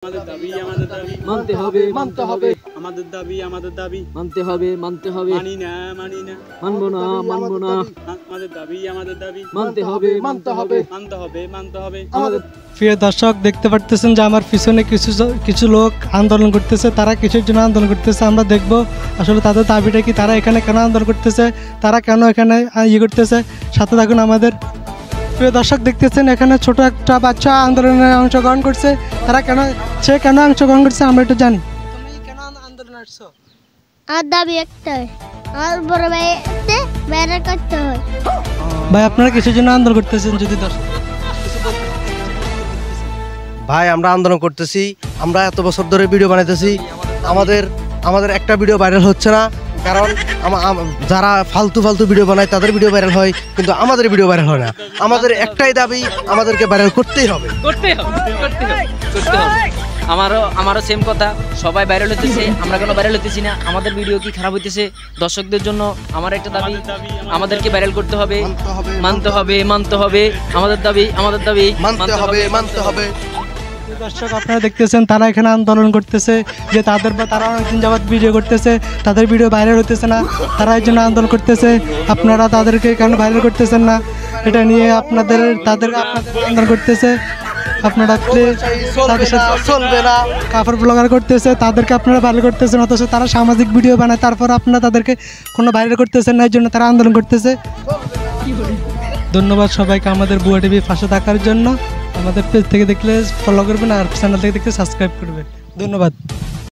আমাদের দাবি মানতে হবে আমাদের দাবি মানতে হবে মানি না মানবো না আমাদের দাবি মানতে হবে মানতে হবে আমাদের প্রিয় দর্শক, দেখতে পারতেছেন যে আমার পিছনে কিছু লোক আন্দোলন করতেছে। তারা কিসের জন্য আন্দোলন করতেছে আমরা দেখব। আসলে তাদের দাবিটা কি, তারা এখানে কেন আন্দোলন করতেছে, তারা কেন এখানে করতেছে, সাথে থাকুন আমাদের। প্রিয় দর্শক, দেখতেছেন এখানে ছোট একটা বাচ্চা আন্দোলনে অংশগ্রহণ করছে। সে কেন অংশগ্রহণ করছে আমরা একটু জানি। তুমি কেন আন্দোলনে আসছো? আর দাবি একটাই, আর বড় ভাইতে বের করতে হয়। ভাই, আপনারা কিসের জন্য আন্দোলন করতেছেন যদি দর্শক? ভাই, আমরা আন্দোলন করতেছি। আমরা এত বছর ধরে ভিডিও বানাইতেছি, আমাদের একটা ভিডিও ভাইরাল হচ্ছে না। কারণ যারা ফালতু ভিডিও বানায় তাদের ভিডিও ভাইরাল হয়, কিন্তু আমাদের ভিডিও ভাইরাল হয় না। আমাদের একটাই দাবি, আমাদেরকে ভাইরাল করতেই হবে। আমারও সেম কথা। সবাই ভাইরাল হতেছে, আমরা কেন ভাইরাল হতেছি না? আমাদের ভিডিও কি খারাপ হইতেছে? দর্শকদের জন্য আমার একটা দাবি, আমাদেরকে ভাইরাল করতে হবে, মানতে হবে। আমাদের দাবি মানতে হবে। দর্শক, আপনারা দেখতেছেন তারা এখানে আন্দোলন করতেছে যে তারা অনেকদিন যাবৎ ভিডিও করতেছে, তাদের ভিডিও ভাইরাল হতেছে না, তারা এই জন্য আন্দোলন করতেছে। আপনারা তাদেরকে কেন ভাইরাল করতেছেন না, এটা নিয়ে আপনাদের আন্দোলন করতেছে। আপনারা চলবে না, কাপড় ব্লগার করতেছে, তাদেরকে আপনারা ভাইরাল করতেছেন, অথচ তারা সামাজিক ভিডিও বানায়, তারপর আপনারা তাদেরকে কোনো ভাইরাল করতেছেন না, এই জন্য তারা আন্দোলন করতেছে। ধন্যবাদ সবাইকে আমাদের বুয়া টিভি পাশে থাকার জন্য। আমাদের পেজ থেকে দেখলে ফলো করবেন, আর চ্যানেল থেকে দেখলে সাবস্ক্রাইব করবেন। ধন্যবাদ।